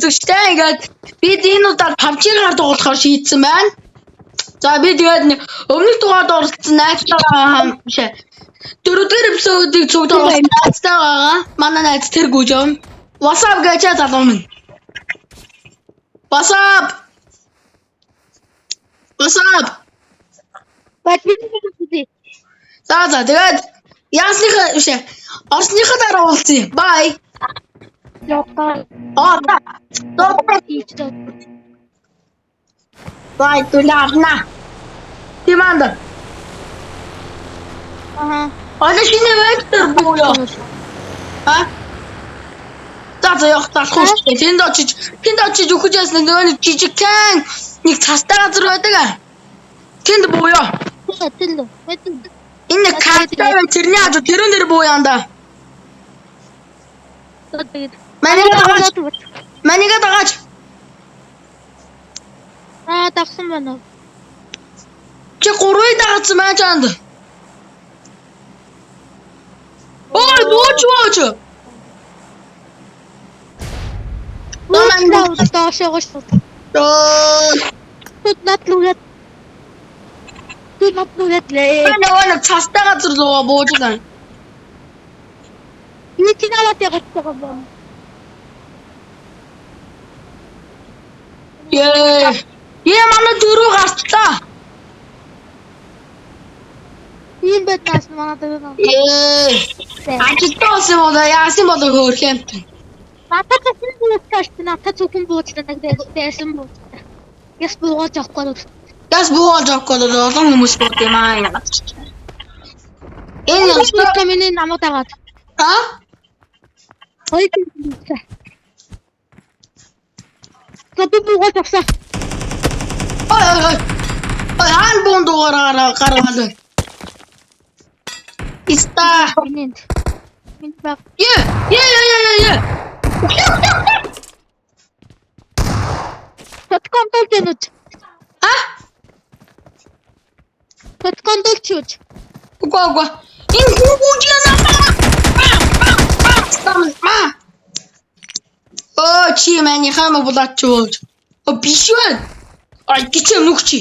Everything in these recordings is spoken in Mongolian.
үзэгчтэй. Ингээд бид энэ удаа PUBG-гаар тоглохоор шийдсэн байна. За би тэгээд өмнөх дугаард оролцсон найзтайгаа бишээ. Дөрөвдүгээр эпизодыг цуглуулсан найзтайгаа манай найз тэр гүйжэм. What's up гэж залуу минь. What's up? What's up? За тэгээд яасныхаа бишээ. Орсныхаа дараа уулзъя. Bye. Bye, тулаарна. Тиманда. Одоо шинэ вектор буу ёо. За явах талах шүү. Тэнд очиж өгөх ясна нөгөө жижиг кан нэг цастай газар байдаг аа. Тэнд буу ёо. Энэ картаа тэрний хажуу тэрэн дээр буу яанда. Манайга дагаж. Дагсан байна уу? Чи гурвыг дагацсан байж анд. Ой, бууч. Наа таашааш. Тут натлугат лээ. Манай цастай газар руу бууж байна. Нэг чинаалт ягцгаа байна. Манай дөрөв гарчлаа. Ийм байтаас манай дөрөв. Ажилтаа болсон болоо яасан болоо хөөх юм. Надад чинь буучтаа надад зөвхөн буучтаа байсан бууч. Яс бууж авахгүй. Олон хүмүүс бод юм аа. Энэ миний намайг дагаад. Ой тийм. Тэд бууж авсан. Ой. Хаан бондогоор гаргаад. Иста. Минь баг. Yeah. Подконтрол тянуть. Подконтрол чуч. Уга. Энэ хүүгүүжина. Чи миний хамаа булаач. Биш үү? Ай гिचээ нүгчи.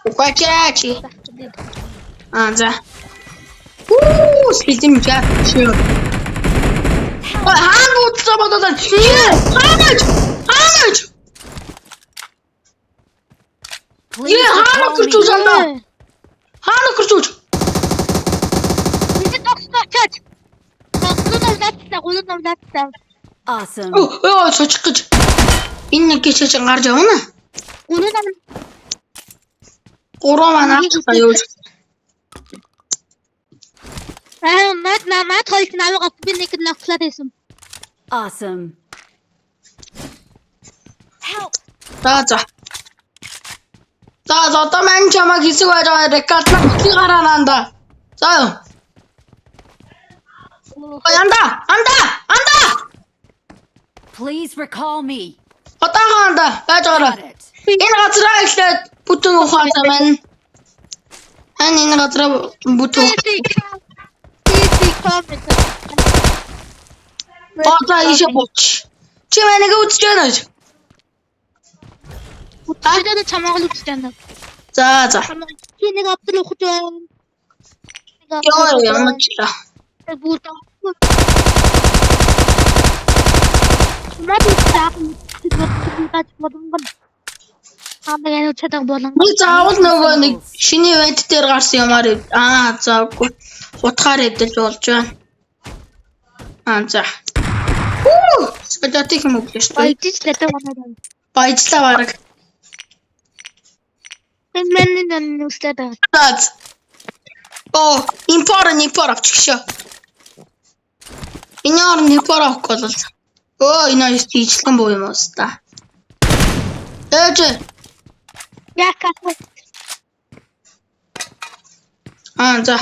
Угачи. За. Спидим жаа. Хаан бууцсан бодоод. Хаанаач. Хаана гэж усандаа. Хаана гэж үз. Awesome. Сочих гэж. Энэ нэг гिचэж гарч явна. Гурван манай аюул. Наад хоёрт наваад би нэг наглаад байсан. Awesome. Help. За. Одоо мань чамаа хэсэг байж байгаа рекорд нь гараа нанда. За юу. Анда. Please recall me. Отагаанда байж байгаа. Энэ газраа ихлээд бүтэн ухаасан маань. Энэ газраа бүтэн. Одоо ийшээ боч. Чи манайг үзэж байна уу? Утаагаад чамааг л үзэж байна. За. Чи нэг авдал ухаж байна. Ямачлаа. Бүгд. Надад Амбагийн чатаг болон. Заавал нөгөө нэг шинэ ивент дээр гарсан юмар. Заавгүй. Утгаар эдэлж болж байна. За. Спадатик юм уу гэж байна. Баяжлаа бараг. Мен үстэд. Импор авчихшаа. Энэ импор авахгүй бол. Энэ стичлэн боо юм уу ста. Яка. За.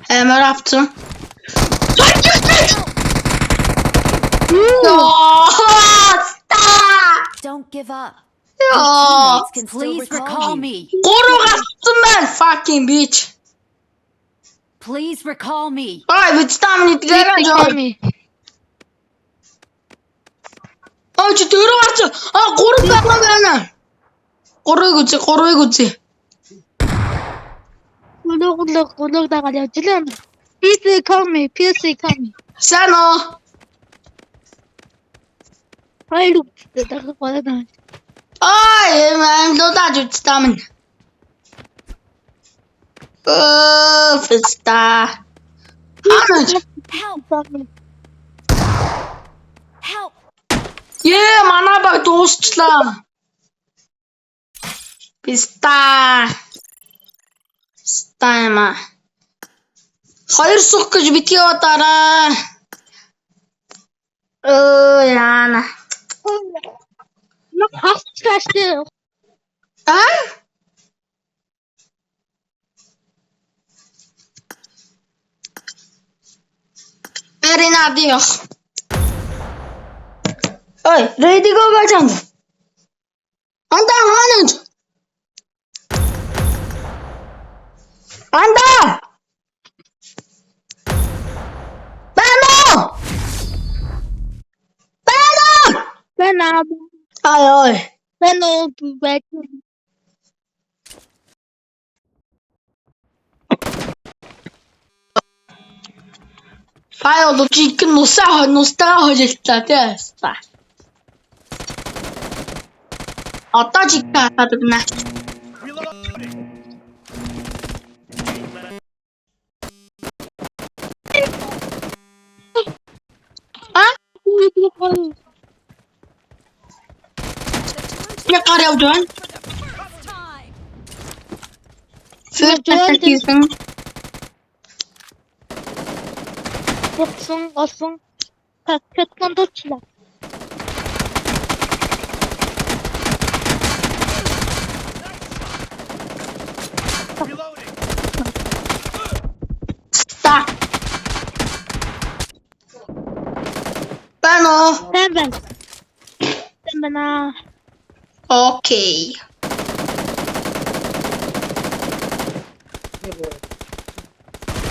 Амар авцсан. Don't give up. Oh, Please recall me. Guru gaston man fucking bitch. Please recall me. Ой, витамин идэлээ жоо. Чи дөрөв гарч. 3 байгаа байна. 3-ыг үзье. Гулог дагаад явж лээ. PC come. Сайн уу? Хоёул дагаад болоо. Ой, mám dodať vitamin. Фиста. Help! Help! Манай баг дуусчлаа. Фиста. Стайма. 2 сух гэж битгий удаарай. Яана. Хасчихлаа. Арина Диос. Ой, ready go бачан. Анда хаанаж? Анда! Бано! Ой. Файл логик нустаа хожигдлаа тийм. Одоо жиг татаад өгнө. Я каряв дөн. Фэртэн. Олсон. Тэтгэн дуучлаа. Ста. Бано. Тэмбэна. Окей.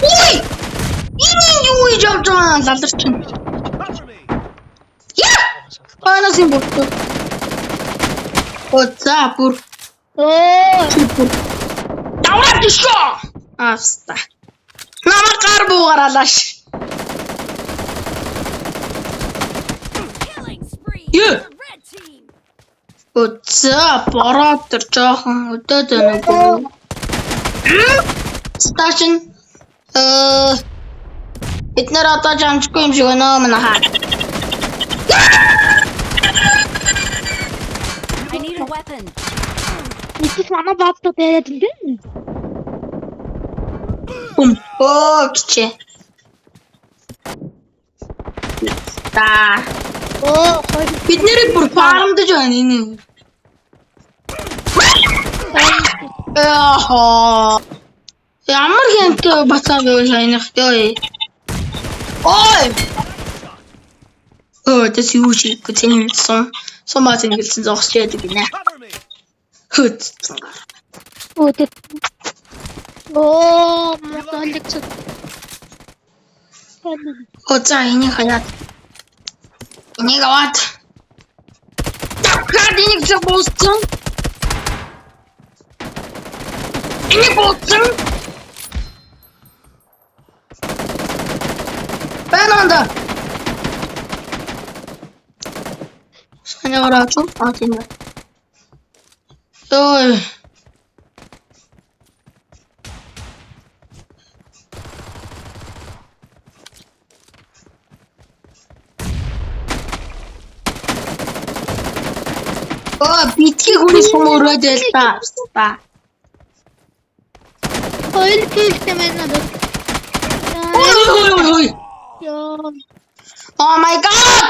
Ой! Юу явж байгаа лаларч байна. Яа! Анаас юм болов. Оцаа бүр. Даваад ишөө. Аста. Намаа гар буугараалаш. Killing spree Yeah. for the red team. Оцаа бороод төр жоохон өдөөд байна. Station Эднэр одоо жамчгүй юм шиг байна манайхаа. I need a weapon. Итс манай баатаа дээрээд юм дээ. Кичээ. Та. Бид нэрийг бүр фармдаж байна энэ. Ямар хэмтэй бацаа байвал айнахтай. Ой! Das юу шиг гүтэн сумаас ингэлсэн зогсож байдаг гинэ. Хөт. Маталикс. Оцаа энийг хаяад. Энийг аваад. Дахиад энийг забуулсан. Энийг буусан. Бэнанда. Санаа орооч. Тийм. Ой. Битгий хүний сум өрөөд л та. Хоёул килтэй байна даа. Ой. Oh my god!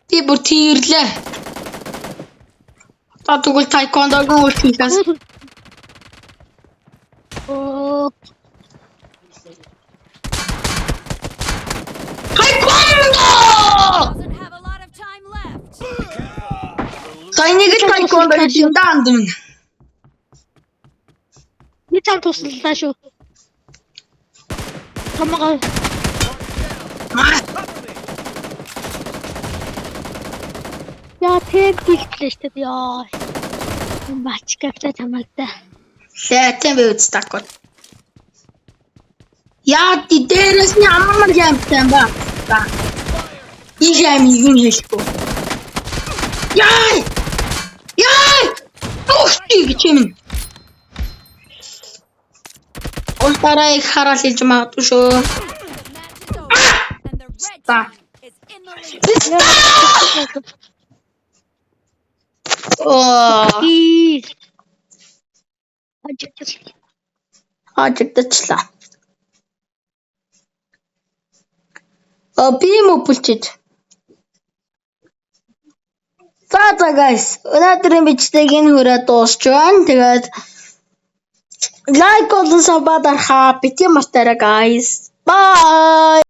Би бүр тийрлээ. Та тэгвэл тайквондог үйлчлээс. Тайквондо! Doesn't have a lot of time left. Тайныг тайквондо гэж даанд минь. Би чам туслалаа шүү. Чамгаа яа тийм дийлтлээ шүү дээ яа. Бач капта чамаатай. Лэтэн би үстак. Яа ти дээрээс нь амар ямтай ба. Их юм хэлэхгүй. Яа! Яа! Тохтиг чим. Ултараа их хараал хийж магадгүй шүү. The match is over, and the red Stop. team is in the lead. Оо, Ий. ажигдчихлаа. Би мөпөлчиж. За guys, өнөөдрийн бичлэгийг энэ хүрээ дуусч байна. Тэгээд лайк болон саб дарахаа бити мартаарай guys. Bye.